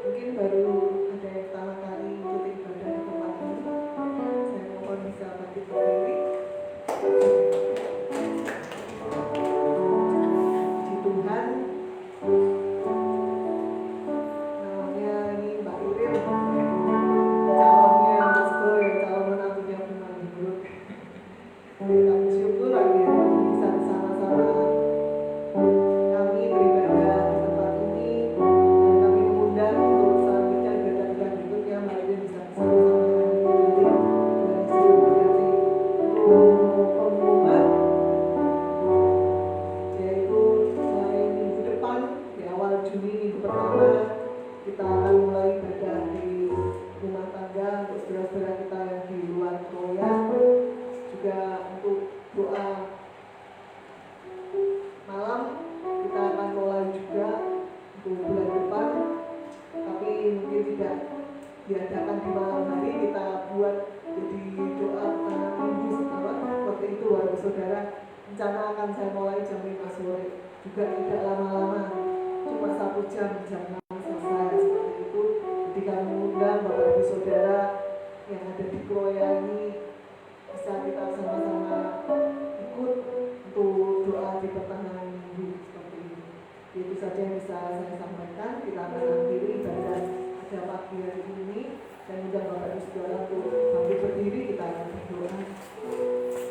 Mungkin baru ada yang pertama kali ikut ibadah di tempat ini. Saya mohon bisa bangkit berdiri. Puji Tuhan. Namanya ini Mbak Iril, calonnya Mas Boy, calon menantunya Bung Guru. Kami syukur akhirnya bisa bersama-sama kami beribadah di tempat ini, dan kami mengundang untuk selanjutnya ibadah berikutnya mari bisa bersama-sama kami hadir. Tuhan Yesus memberkati. Untuk pengumuman yaitu mulai minggu depan di awal Juni minggu pertama kita akan mulai ibadah di rumah tangga untuk saudara-saudara kita yang di luar Kroya, juga untuk doa malam kita akan mulai juga untuk bulan depan, tapi mungkin tidak diadakan di malam hari, kita buat jadi doa minggu seperti itu. Warga saudara, rencana akan saya mulai jam 5 sore, juga tidak lama-lama, cuma 1 jam 6 selesai seperti itu. Jadi kami mengundang Bapak Ibu Saudara yang ada di Kroya ini bisa kita sama-sama ikut untuk doa di pertengahan minggu seperti ini. Itu saja yang bisa saya sampaikan. Kita akan akhiri ibadah pada pagi hari ini dan undang Bapak Ibu Saudara untuk bangkit berdiri, kita akan berdoa.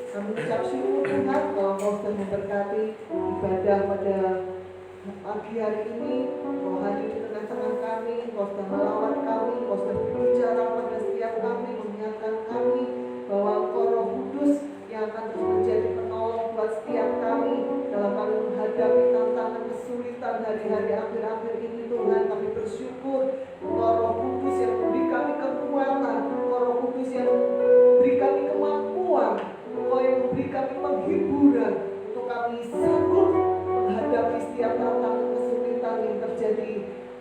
Kami ucap syukur Tuhan kalau Engkau sudah memberkati ibadah pada pagi hari ini. Engkau hadir di tengah-tengah kami, Engkau sudah melawat kami, Engkau sudah berbicara pada setiap kami, mengingatkan kami bahwa Engkau Roh Kudus yang akan terus menjadi penolong buat setiap kami dalam kami menghadapi tantangan kesulitan hari-hari akhir-akhir ini. Tuhan, kami bersyukur Engkau Roh Kudus yang memberi kami kekuatan, Engkau Roh Kudus yang memberi kami kemampuan, Engkau yang memberi kami penghiburan untuk kami sanggup menghadapi setiap tantangan kesulitan yang terjadi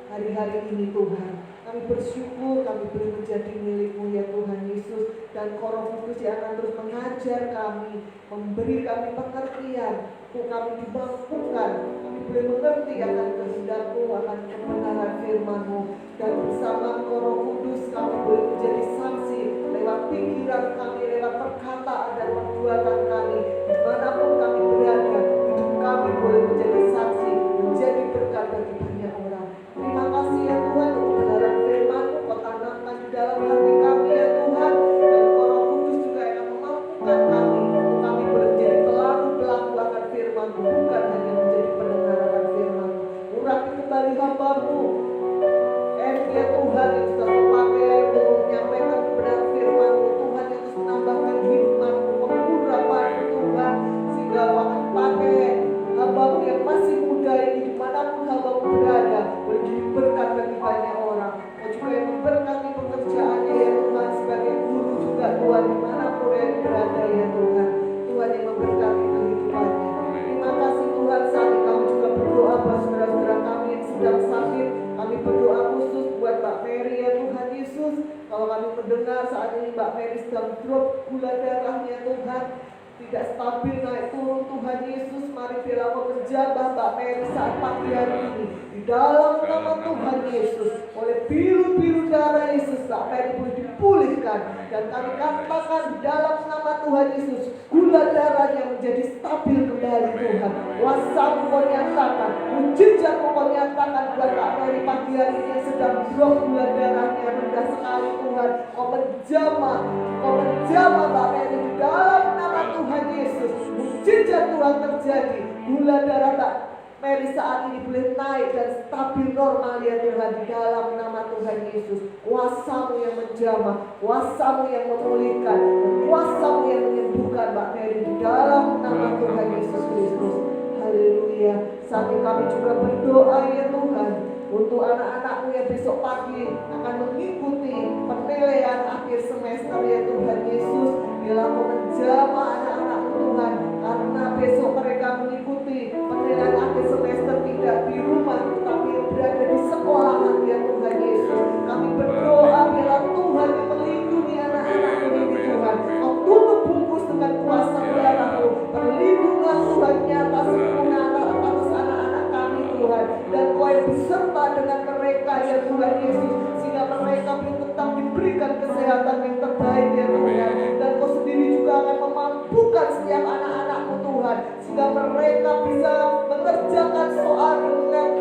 hari-hari ini. Tuhan, kami bersyukur kami boleh menjadi milik-Mu ya Tuhan Yesus, dan Roh Kudus yang akan terus mengajar kami, memberi kami pengertian untuk kami dimampukan, kami boleh mengerti akan kehendak-Mu, akan kebenaran firman-Mu, dan bersama Roh Kudus kami boleh menjadi saksi lewat pikiran kami, lewat perkataan dan perbuatan kami, dimanapun kami berada, hidup kami boleh menjadi saksi, menjadi berkat bagi banyak orang. Terima kasih ya Tuhan untuk kebenaran firman-Mu, Kau tanamkan di dalam hati kami ya Tuhan, dan Roh Kudus juga yang memampukan kami untuk kami boleh menjadi pelaku-pelaku akan firman-Mu, bukan hanya menjadi pendengar akan firman-Mu. Urapi kembali hamba-Mu ya Tuhan yang sudah memakai menyampaikan kebenaran firman-Mu, Tuhan yang terus menambahkan hikmat-Mu, pengurapan-Mu Tuhan, sehingga Kau akan pakai hamba-Mu yang masih muda ini dimanapun hamba-Mu berada boleh jadi berkat bagi banyak orang. Kau juga yang memberkati pekerjaannya ya Tuhan, sebagai guru juga Tuhan dimanapun yang berada ya Tuhan, Tuhan yang memberkati kehidupannya. Terima kasih Tuhan. Saat ini kami juga berdoa buat saudara-saudara kami yang sedang sakit. Kami berdoa khusus buat Mbak Mary ya Tuhan Yesus. Kalau kami mendengar saat ini Mbak Mary sedang drop gula darahnya Tuhan, tidak stabil naik turun Tuhan Yesus, mari biarlah Kau menjamah Mbak Mary saat pagi hari ini di dalam nama Tuhan Yesus. Oleh biru-biru darah Yesus Mbak Mary boleh dipulihkan, dan kami katakan di dalam nama Tuhan Yesus gula darahnya menjadi stabil kembali Tuhan. Kuasa-Mu Kau nyatakan, mujizat-Mu Kau nyatakan buat Mbak Mary pagi hari ini yang sedang drop gula darahnya rendah sekali Tuhan. Kau menjamah Mbak Mary di dalam nama Tuhan Yesus. Mujizat Tuhan terjadi, gula darah Mbak Mary saat ini boleh naik dan stabil normal ya Tuhan, di dalam nama Tuhan Yesus. Kuasa-Mu yang menjamah, Kuasa-Mu yang memulihkan, Kuasa-Mu yang menyembuhkan Mbak Mary di dalam nama Tuhan Yesus Kristus. Haleluya. Saat ini kami juga berdoa ya Tuhan untuk anak-anak-Mu yang besok pagi akan mengikuti penilaian akhir semester ya Tuhan Yesus. Biarlah Kau menjamah anak-anak-Mu Tuhan, karena besok mereka mengikuti penilaian akhir semester tidak di rumah tetapi berada di sekolahan ya Tuhan Yesus. Kami berdoa biarlah Tuhan yang melindungi anak-anak-Mu ini Tuhan. Kau tutup bungkus dengan kuasa darah-Mu. Perlindungan Tuhan kesehatan yang terbaik ya Tuhan. Dan Kau sendiri juga akan memampukan setiap anak-anak-Mu Tuhan, sehingga mereka bisa mengerjakan soal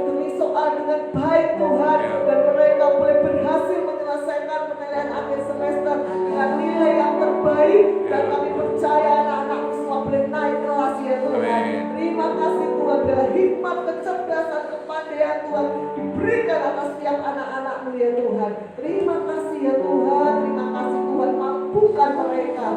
demi soal dengan baik Tuhan, dan mereka boleh berhasil menyelesaikan penilaian akhir semester dengan nilai yang terbaik. Dan kami percaya anak-anak-Mu semua boleh naik kelas ya Tuhan. Terima kasih Tuhan, bila hikmat, kecerdasan, kepandaian Tuhan diberikan atas setiap anak-anak-Mu ya Tuhan. Terima kasih ya Tuhan, terima kasih Tuhan, mampukan mereka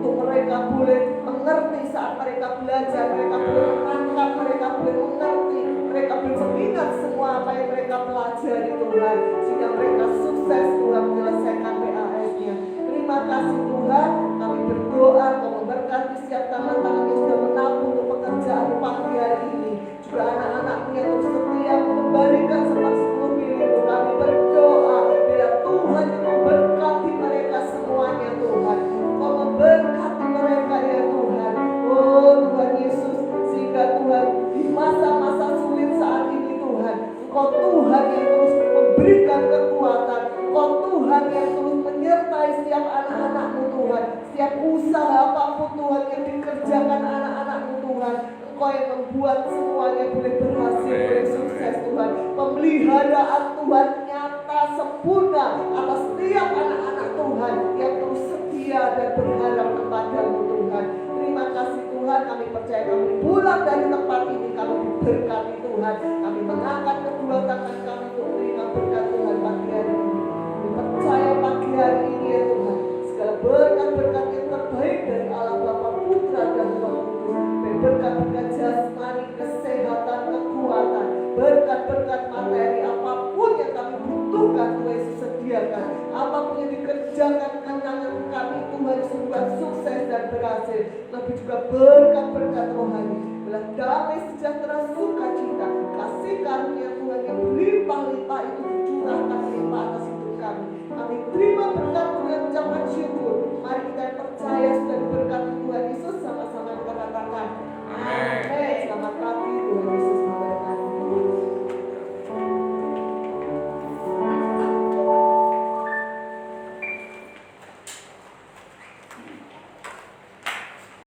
untuk mereka boleh mengerti saat mereka belajar, mereka boleh menangkap, mereka boleh mengerti, mereka boleh mengingat semua apa yang mereka pelajari Tuhan, sehingga mereka sukses Tuhan menyelesaikan PAS-nya. Terima kasih Tuhan, kami berdoa Kau memberkati setiap tangan-tangan yang sudah menabung untuk pekerjaan pagi hari ini, juga anak-anak-Mu yang terus setia mengembalikan sepersepuluh miliar. Kami berdoa bila Tuhan yang memberkati mereka semuanya Tuhan, Kau memberkati mereka ya Tuhan. Oh Tuhan Yesus, sehingga Tuhan di masa-masa sulit saat ini Tuhan, Engkau Tuhan yang terus memberikan kekuatan, Engkau Tuhan yang terus menyertai setiap anak-anak-Mu Tuhan, setiap usaha apapun Tuhan yang dikerjakan anak-anak-Mu Tuhan, Engkau yang membuat semuanya boleh berhasil, boleh sukses Tuhan. Pemeliharaan Tuhan nyata sempurna atas setiap anak-anak Tuhan yang terus setia dan berharap kepada-Mu Tuhan. Terima kasih Tuhan, kami percaya kami pulang dari tempat ini, kami diberkati Tuhan. Kami mengangkat kedua tangan kami untuk menerima berkat Tuhan pagi hari ini. Kami percaya pagi hari ini ya Tuhan, segala berkat-berkat yang terbaik dari Allah Bapa, Putra dan Roh Kudus, berkat-berkat jasmani, kesehatan, kekuatan, berkat-berkat materi, apapun yang kami butuhkan Tuhan Yesus sediakan, apapun yang dikerjakan kenangan kami Tuhan supaya sukses dan berhasil. Tapi juga berkat-berkat rohani, belah damai, sejahtera, sukacita, kasih karunia